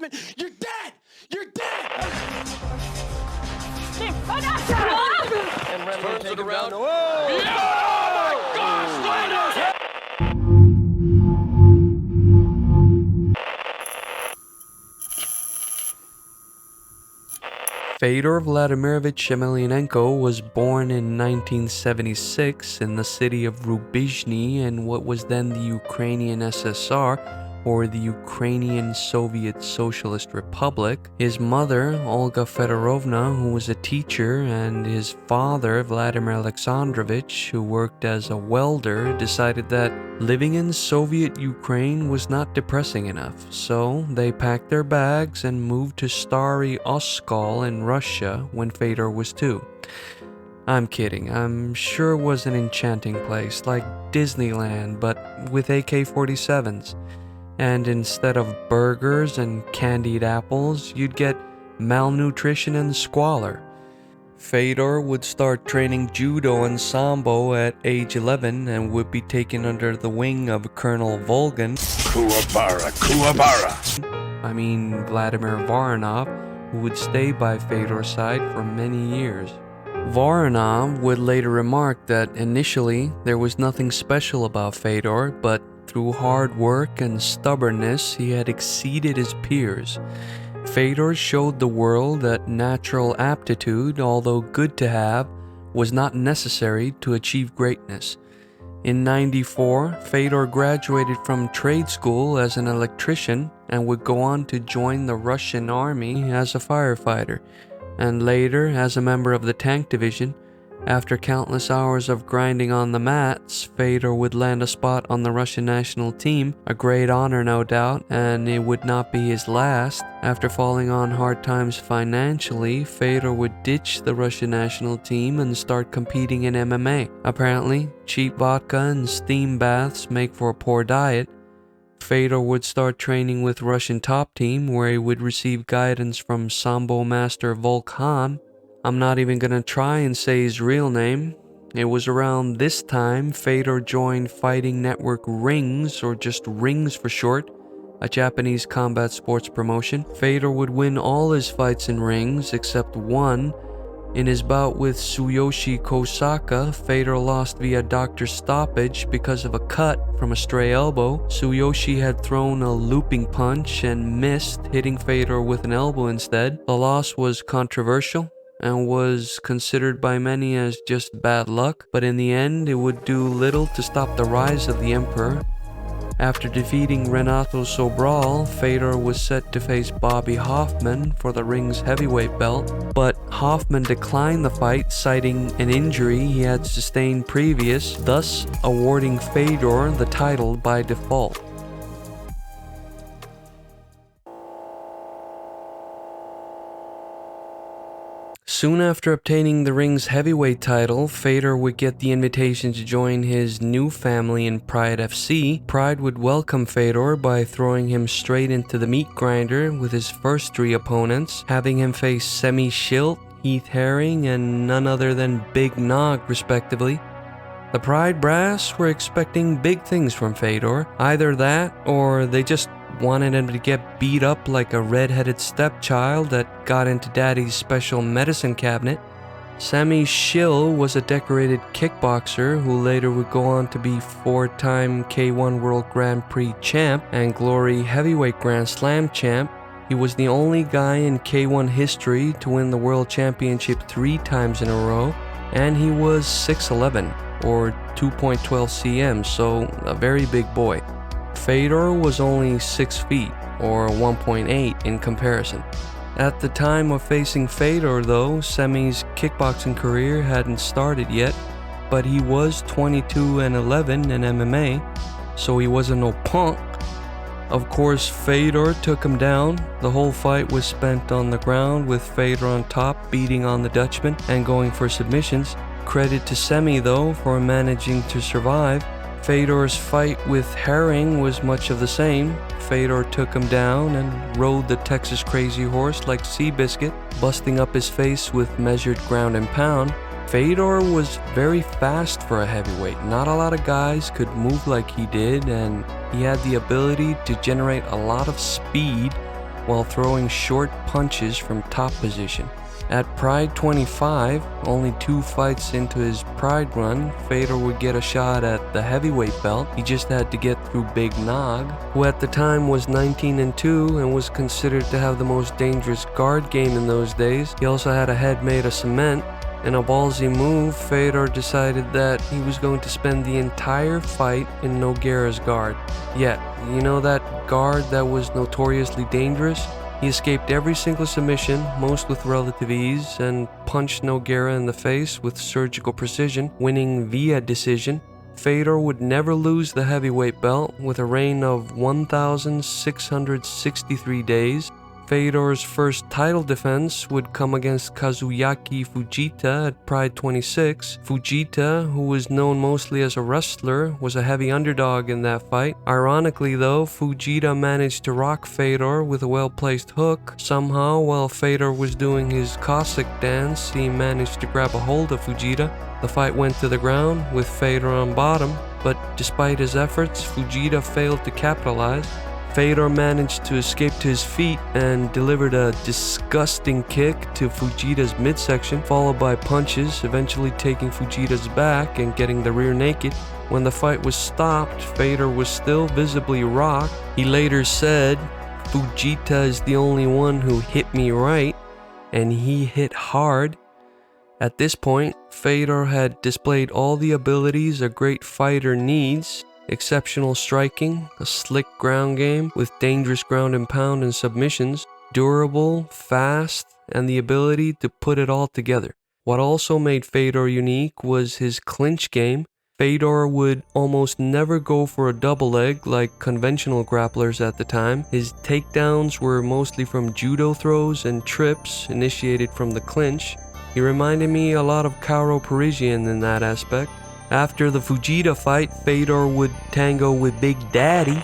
tournament, you're dead! You're dead! And Reynolds take it around. Oh my gosh, Reynolds! Fedor Vladimirovich Emelianenko was born in 1976 in the city of Rubizhny in what was then the Ukrainian SSR, or the Ukrainian Soviet Socialist Republic. His mother, Olga Fedorovna, who was a teacher, and his father, Vladimir Alexandrovich, who worked as a welder, decided that living in Soviet Ukraine was not depressing enough, so they packed their bags and moved to Stary Oskol in Russia when Fedor was 2. I'm kidding, I'm sure it was an enchanting place, like Disneyland, but with AK-47s. And instead of burgers and candied apples, you'd get malnutrition and squalor. Fedor would start training judo and sambo at age 11 and would be taken under the wing of Colonel Volgan. I mean Vladimir Voronov, who would stay by Fedor's side for many years. Voronov would later remark that initially there was nothing special about Fedor, but through hard work and stubbornness, he had exceeded his peers. Fedor showed the world that natural aptitude, although good to have, was not necessary to achieve greatness. In '94, Fedor graduated from trade school as an electrician and would go on to join the Russian army as a firefighter, and later as a member of the tank division. After countless hours of grinding on the mats, Fedor would land a spot on the Russian national team, a great honor no doubt, and it would not be his last. After falling on hard times financially, Fedor would ditch the Russian national team and start competing in MMA. Apparently, cheap vodka and steam baths make for a poor diet. Fedor would start training with Russian top team, where he would receive guidance from Sambo master Volkan. I'm not even gonna try and say his real name. It was around this time Fedor joined Fighting Network Rings, or just Rings for short, a Japanese combat sports promotion. Fedor would win all his fights in Rings except one. In his bout with Tsuyoshi Kosaka, Fedor lost via doctor's stoppage because of a cut from a stray elbow. Tsuyoshi had thrown a looping punch and missed, hitting Fedor with an elbow instead. The loss was controversial and was considered by many as just bad luck, but in the end it would do little to stop the rise of the emperor. After defeating Renato Sobral, Fedor was set to face Bobby Hoffman for the Rings heavyweight belt, but Hoffman declined the fight, citing an injury he had sustained previous, thus awarding Fedor the title by default. Soon after obtaining the Rings heavyweight title, Fedor would get the invitation to join his new family in Pride FC. Pride would welcome Fedor by throwing him straight into the meat grinder with his first 3 opponents, having him face Semi Schilt, Heath Herring, and none other than Big Nog, respectively. The Pride brass were expecting big things from Fedor. Either that, or they just wanted him to get beat up like a red-headed stepchild that got into daddy's special medicine cabinet. Sami Schill was a decorated kickboxer who later would go on to be 4-time K1 World Grand Prix champ and Glory Heavyweight Grand Slam champ. He was the only guy in K1 history to win the World Championship 3 times in a row, and he was 6'11", or 2.12 cm, so a very big boy. Fedor was only 6 feet, or 1.8 in comparison. At the time of facing Fedor though, Semi's kickboxing career hadn't started yet, but he was 22-11 in MMA, so he wasn't no punk. Of course, Fedor took him down. The whole fight was spent on the ground, with Fedor on top beating on the Dutchman and going for submissions. Credit to Semi though for managing to survive. Fedor's fight with Herring was much of the same. Fedor took him down and rode the Texas Crazy Horse like Seabiscuit, busting up his face with measured ground and pound. Fedor was very fast for a heavyweight. Not a lot of guys could move like he did, and he had the ability to generate a lot of speed while throwing short punches from top position. At Pride 25, only 2 fights into his Pride run, Fedor would get a shot at the heavyweight belt. He just had to get through Big Nog, who at the time was 19-2 and was considered to have the most dangerous guard game in those days. He also had a head made of cement. In a ballsy move, Fedor decided that he was going to spend the entire fight in Nogueira's guard. Yet, you know that guard that was notoriously dangerous? He escaped every single submission, most with relative ease, and punched Nogueira in the face with surgical precision, winning via decision. Fedor would never lose the heavyweight belt with a reign of 1,663 days. Fedor's first title defense would come against Kazuyaki Fujita at Pride 26. Fujita, who was known mostly as a wrestler, was a heavy underdog in that fight. Ironically though, Fujita managed to rock Fedor with a well-placed hook. Somehow, while Fedor was doing his Cossack dance, he managed to grab a hold of Fujita. The fight went to the ground with Fedor on bottom, but despite his efforts, Fujita failed to capitalize. Fedor managed to escape to his feet and delivered a disgusting kick to Fujita's midsection, followed by punches, eventually taking Fujita's back and getting the rear naked. When the fight was stopped, Fedor was still visibly rocked. He later said, "Fujita is the only one who hit me right, and he hit hard." At this point, Fedor had displayed all the abilities a great fighter needs. Exceptional striking, a slick ground game with dangerous ground and pound and submissions, durable, fast, and the ability to put it all together. What also made Fedor unique was his clinch game. Fedor would almost never go for a double leg like conventional grapplers at the time. His takedowns were mostly from judo throws and trips initiated from the clinch. He reminded me a lot of Karo Parisian in that aspect. After the Fujita fight, Fedor would tango with Big Daddy.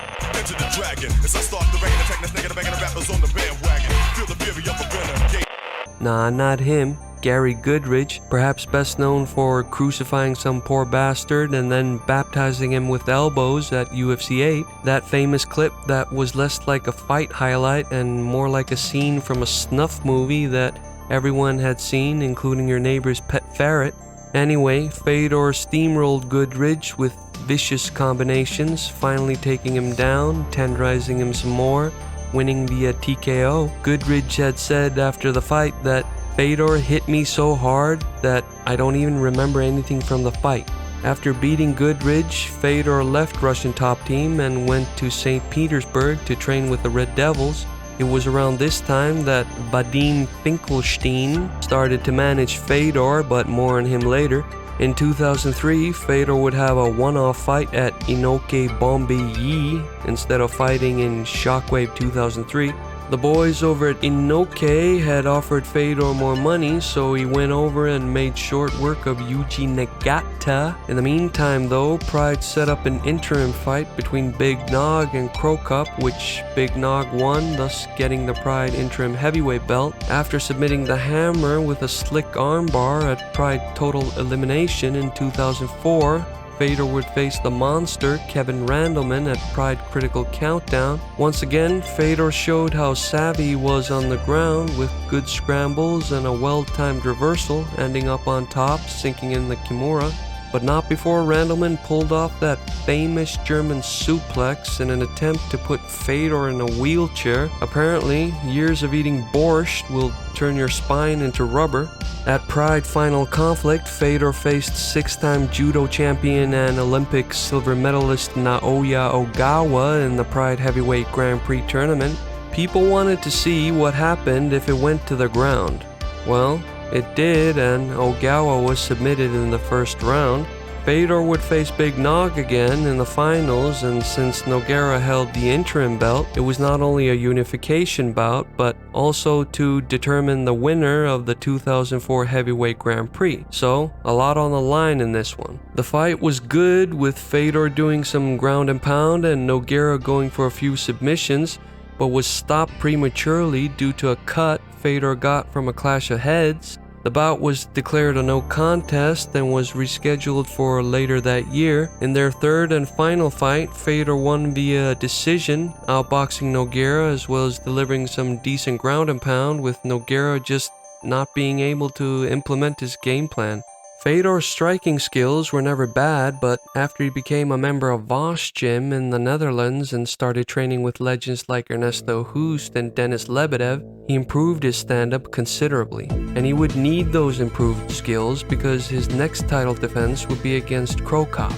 Nah, not him. Gary Goodridge, perhaps best known for crucifying some poor bastard and then baptizing him with elbows at UFC 8. That famous clip that was less like a fight highlight and more like a scene from a snuff movie that everyone had seen, including your neighbor's pet ferret. Anyway, Fedor steamrolled Goodridge with vicious combinations, finally taking him down, tenderizing him some more, winning via TKO. Goodridge had said after the fight that Fedor hit me so hard that I don't even remember anything from the fight. After beating Goodridge, Fedor left Russian top team and went to St. Petersburg to train with the Red Devils. It was around this time that Vadim Finkelstein started to manage Fedor, but more on him later. In 2003, Fedor would have a one-off fight at Inoki Bombi-yi instead of fighting in Shockwave 2003. The boys over at Inoki had offered Fedor more money, so he went over and made short work of Yuji Nagata. In the meantime though, Pride set up an interim fight between Big Nog and Crow Cup, which Big Nog won, thus getting the Pride interim heavyweight belt. After submitting the Hammer with a slick armbar at Pride Total Elimination in 2004, Fedor would face the monster Kevin Randleman at Pride Critical Countdown. Once again, Fedor showed how savvy he was on the ground with good scrambles and a well-timed reversal, ending up on top, sinking in the Kimura. But not before Randleman pulled off that famous German suplex in an attempt to put Fedor in a wheelchair. Apparently, years of eating borscht will turn your spine into rubber. At Pride Final Conflict, Fedor faced 6-time judo champion and Olympic silver medalist Naoya Ogawa in the Pride Heavyweight Grand Prix tournament. People wanted to see what happened if it went to the ground. Well, it did, and Ogawa was submitted in the first round. Fedor would face Big Nog again in the finals, and since Nogueira held the interim belt, it was not only a unification bout, but also to determine the winner of the 2004 Heavyweight Grand Prix. So, a lot on the line in this one. The fight was good, with Fedor doing some ground and pound and Nogueira going for a few submissions, but was stopped prematurely due to a cut Fedor got from a clash of heads. The bout was declared a no contest and was rescheduled for later that year. In their third and final fight, Fedor won via decision, outboxing Nogueira as well as delivering some decent ground and pound, with Nogueira just not being able to implement his game plan. Fedor's striking skills were never bad, but after he became a member of Voss Gym in the Netherlands and started training with legends like Ernesto Hoost and Denis Lebedev, he improved his stand-up considerably. And he would need those improved skills because his next title defense would be against Crow Cop.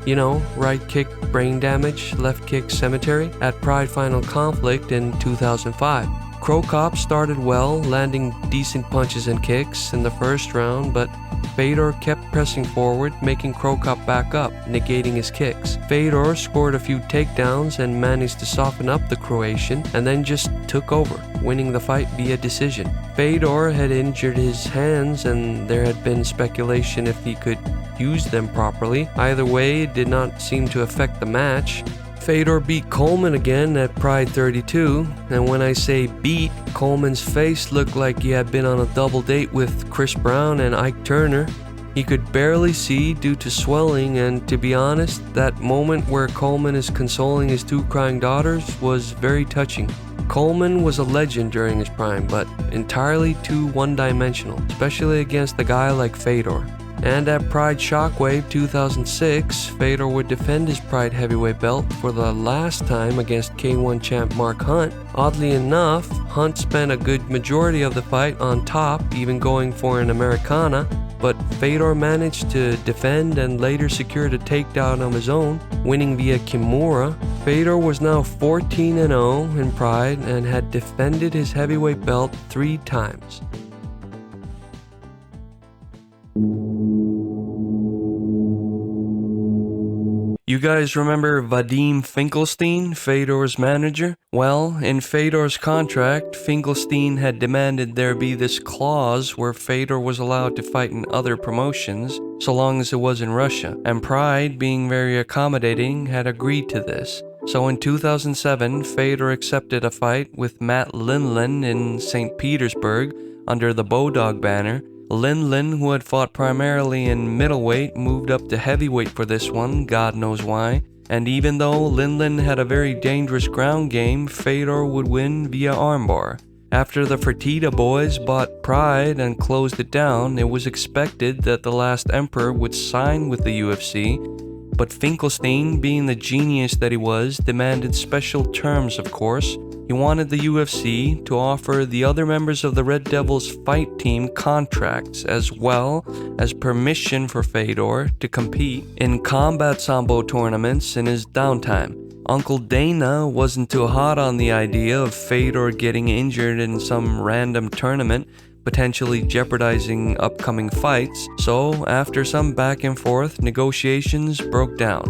You know, right kick brain damage, left kick cemetery at Pride Final Conflict in 2005. Crow Cop started well, landing decent punches and kicks in the first round, but Fedor kept pressing forward, making Crow Cop back up, negating his kicks. Fedor scored a few takedowns and managed to soften up the Croatian, and then just took over, winning the fight via decision. Fedor had injured his hands, and there had been speculation if he could use them properly. Either way, it did not seem to affect the match. Fedor beat Coleman again at Pride 32, and when I say beat, Coleman's face looked like he had been on a double date with Chris Brown and Ike Turner. He could barely see due to swelling, and to be honest, that moment where Coleman is consoling his two crying daughters was very touching. Coleman was a legend during his prime, but entirely too one-dimensional, especially against a guy like Fedor. And at Pride Shockwave 2006, Fedor would defend his Pride heavyweight belt for the last time against K1 champ Mark Hunt. Oddly enough, Hunt spent a good majority of the fight on top, even going for an Americana, but Fedor managed to defend and later secured a takedown of his own, winning via Kimura. Fedor was now 14-0 in Pride and had defended his heavyweight belt 3 times. You guys remember Vadim Finkelstein, Fedor's manager? Well, in Fedor's contract, Finkelstein had demanded there be this clause where Fedor was allowed to fight in other promotions, so long as it was in Russia, and Pride, being very accommodating, had agreed to this. So in 2007, Fedor accepted a fight with Matt Lindland in St. Petersburg under the Bodog banner. Lindland, who had fought primarily in middleweight, moved up to heavyweight for this one, God knows why. And even though Lindland had a very dangerous ground game, Fedor would win via armbar. After the Fertitta boys bought Pride and closed it down, it was expected that the last emperor would sign with the UFC, but Finkelstein, being the genius that he was, demanded special terms, of course. He wanted the UFC to offer the other members of the Red Devils fight team contracts, as well as permission for Fedor to compete in combat sambo tournaments in his downtime. Uncle Dana wasn't too hot on the idea of Fedor getting injured in some random tournament, potentially jeopardizing upcoming fights, so after some back and forth, negotiations broke down,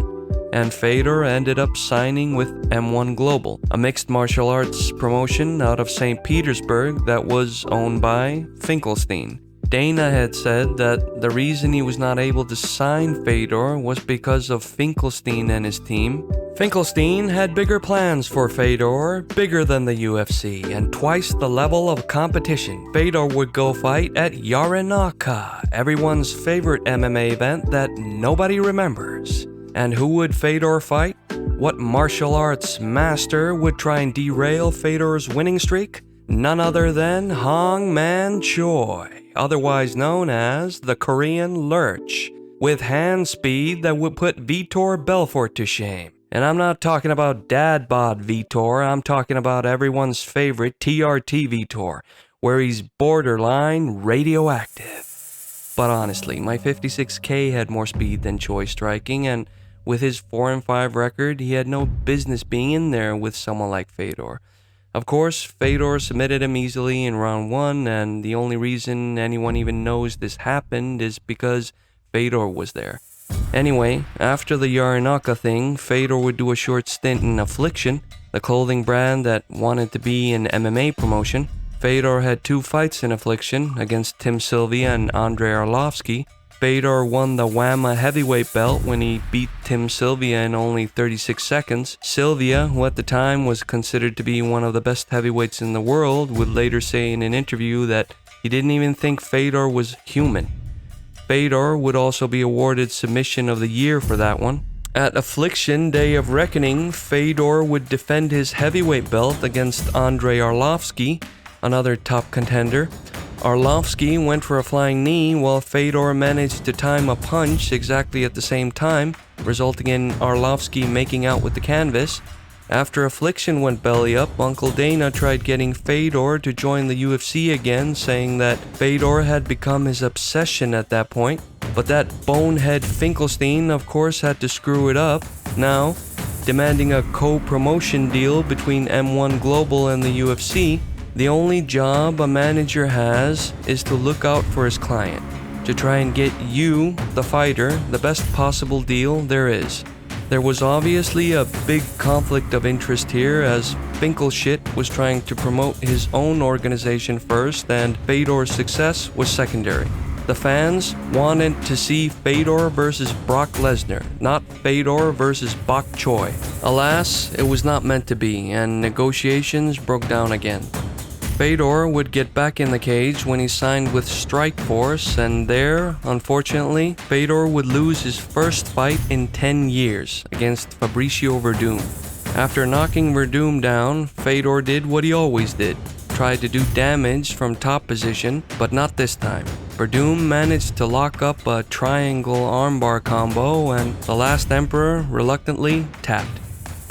and Fedor ended up signing with M1 Global, a mixed martial arts promotion out of St. Petersburg that was owned by Finkelstein. Dana had said that the reason he was not able to sign Fedor was because of Finkelstein and his team. Finkelstein had bigger plans for Fedor, bigger than the UFC, and twice the level of competition. Fedor would go fight at Yarenaka, everyone's favorite MMA event that nobody remembers. And who would Fedor fight? What martial arts master would try and derail Fedor's winning streak? None other than Hong Man Choi, otherwise known as the Korean Lurch, with hand speed that would put Vitor Belfort to shame. And I'm not talking about dad bod Vitor, I'm talking about everyone's favorite TRT Vitor, where he's borderline radioactive. But honestly, my 56K had more speed than Choi striking, and with his 4-5 record, he had no business being in there with someone like Fedor. Of course, Fedor submitted him easily in round 1, and the only reason anyone even knows this happened is because Fedor was there. Anyway, after the Yarenaka thing, Fedor would do a short stint in Affliction, the clothing brand that wanted to be an MMA promotion. Fedor had 2 fights in Affliction against Tim Sylvia and Andrei Arlovsky. Fedor won the WAMA heavyweight belt when he beat Tim Sylvia in only 36 seconds. Sylvia, who at the time was considered to be one of the best heavyweights in the world, would later say in an interview that He didn't even think Fedor was human. Fedor would also be awarded Submission of the Year for that one. At Affliction Day of Reckoning, Fedor would defend his heavyweight belt against Andrei Arlovsky, another top contender. Arlovsky went for a flying knee while Fedor managed to time a punch exactly at the same time, resulting in Arlovsky making out with the canvas. After Affliction went belly up, Uncle Dana tried getting Fedor to join the UFC again, saying that Fedor had become his obsession at that point. But that bonehead Finkelstein, of course, had to screw it up. Now, demanding a co-promotion deal between M1 Global and the UFC, the only job a manager has is to look out for his client, to try and get you, the fighter, the best possible deal there is. There was obviously a big conflict of interest here, as Finkelshit was trying to promote his own organization first and Fedor's success was secondary. The fans wanted to see Fedor versus Brock Lesnar, not Fedor versus Bok Choy. Alas, it was not meant to be, and negotiations broke down again. Fedor would get back in the cage when he signed with Strikeforce, and there, unfortunately, Fedor would lose his first fight in 10 years against Fabricio Verdum. After knocking Verdum down, Fedor did what he always did, tried to do damage from top position, but not this time. Verdum managed to lock up a triangle armbar combo, and the last Emperor reluctantly tapped.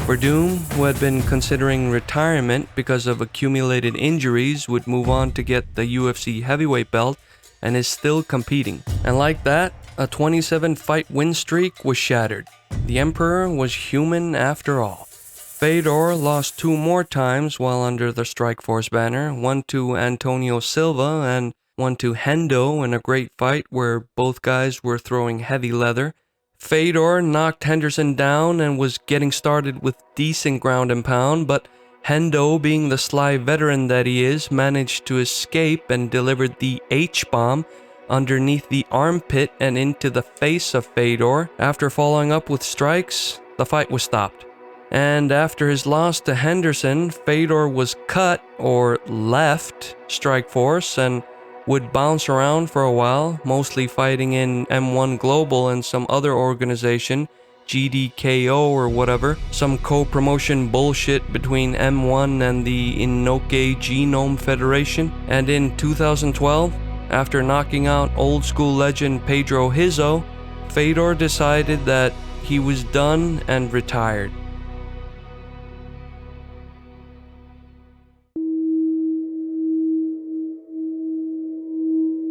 Verdum, who had been considering retirement because of accumulated injuries, would move on to get the UFC heavyweight belt and is still competing. And like that, a 27-fight win streak was shattered. The Emperor was human after all. Fedor lost 2 more times while under the Strikeforce banner, one to Antonio Silva and one to Hendo in a great fight where both guys were throwing heavy leather. Fedor knocked Henderson down and was getting started with decent ground and pound, but Hendo, being the sly veteran that he is, managed to escape and delivered the H-bomb underneath the armpit and into the face of Fedor. After following up with strikes, the fight was stopped. And after his loss to Henderson, Fedor was cut or left Strikeforce and would bounce around for a while, mostly fighting in M1 Global and some other organization, GDKO or whatever, some co-promotion bullshit between M1 and the Inoue Genome Federation. And in 2012, after knocking out old school legend Pedro Hizzo, Fedor decided that he was done and retired.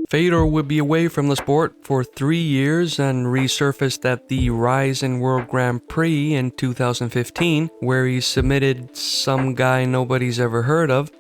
Fedor would be away from the sport for 3 years and resurfaced at the Rizin World Grand Prix in 2015, where he submitted some guy nobody's ever heard of,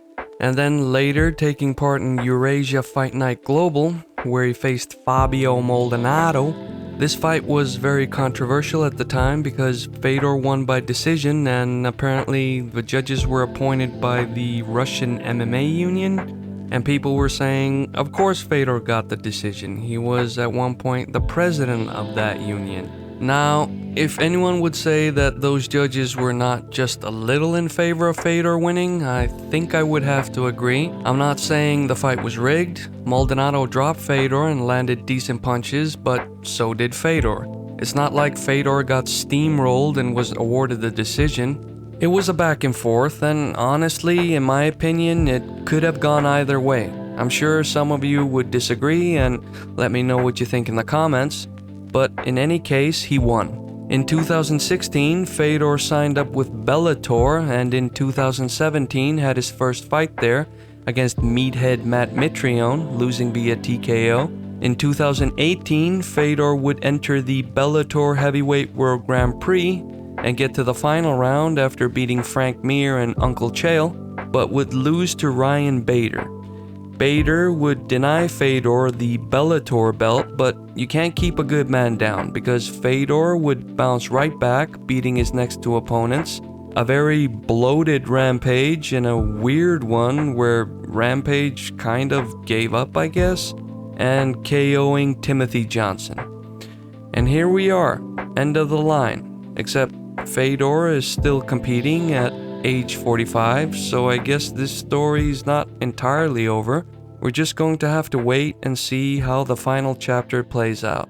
and then later taking part in Eurasia Fight Night Global, where he faced Fabio Maldonado. This fight was very controversial at the time because Fedor won by decision, and apparently the judges were appointed by the Russian MMA union. And people were saying, of course Fedor got the decision. He was at one point the president of that union. Now, if anyone would say that those judges were not just a little in favor of Fedor winning, I think I would have to agree. I'm not saying the fight was rigged. Maldonado dropped Fedor and landed decent punches, but so did Fedor. It's not like Fedor got steamrolled and was awarded the decision. It was a back and forth, and honestly, in my opinion, it could have gone either way. I'm sure some of you would disagree and let me know what you think in the comments, but in any case, he won. In 2016, Fedor signed up with Bellator, and in 2017 had his first fight there against meathead Matt Mitrione, losing via TKO. In 2018, Fedor would enter the Bellator Heavyweight World Grand Prix and get to the final round after beating Frank Mir and Uncle Chael, but would lose to Ryan Bader. Bader would deny Fedor the Bellator belt, but you can't keep a good man down because Fedor would bounce right back, beating his next 2 opponents. A very bloated Rampage and a weird one where Rampage kind of gave up, I guess, and KOing Timothy Johnson. And here we are, end of the line, except Fedor is still competing at age 45, so I guess this story's not entirely over. We're just going to have to wait and see how the final chapter plays out.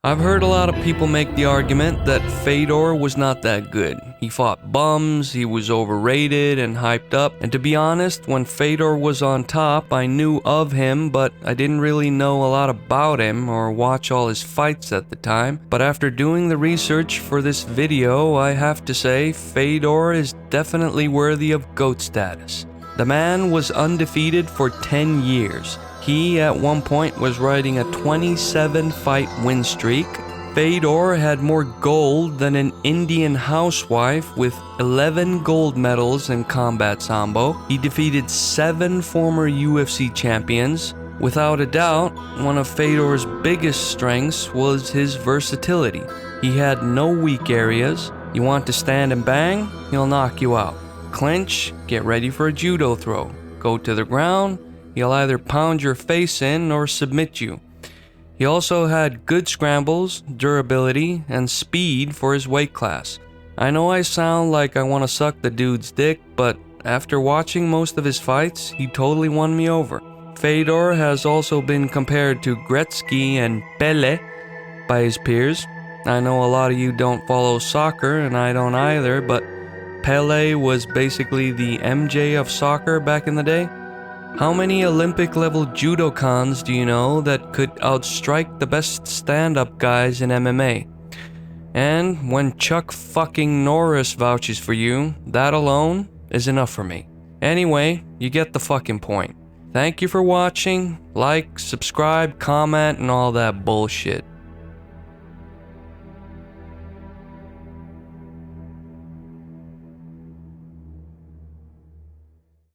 I've heard a lot of people make the argument that Fedor was not that good. He fought bums, he was overrated and hyped up, and to be honest, when Fedor was on top, I knew of him, but I didn't really know a lot about him or watch all his fights at the time. But after doing the research for this video, I have to say, Fedor is definitely worthy of GOAT status. The man was undefeated for 10 years. He, at one point, was riding a 27-fight win streak. Fedor had more gold than an Indian housewife with 11 gold medals in combat sambo. He defeated 7 former UFC champions. Without a doubt, one of Fedor's biggest strengths was his versatility. He had no weak areas. You want to stand and bang, he'll knock you out. Clinch, get ready for a judo throw. Go to the ground, he'll either pound your face in or submit you. He also had good scrambles, durability, and speed for his weight class. I know I sound like I want to suck the dude's dick, but after watching most of his fights, he totally won me over. Fedor has also been compared to Gretzky and Pele by his peers. I know a lot of you don't follow soccer, and I don't either, but Pele was basically the MJ of soccer back in the day. How many Olympic-level judokans do you know that could outstrike the best stand-up guys in MMA? And when Chuck fucking Norris vouches for you, that alone is enough for me. Anyway, you get the fucking point. Thank you for watching. Like, subscribe, comment, and all that bullshit.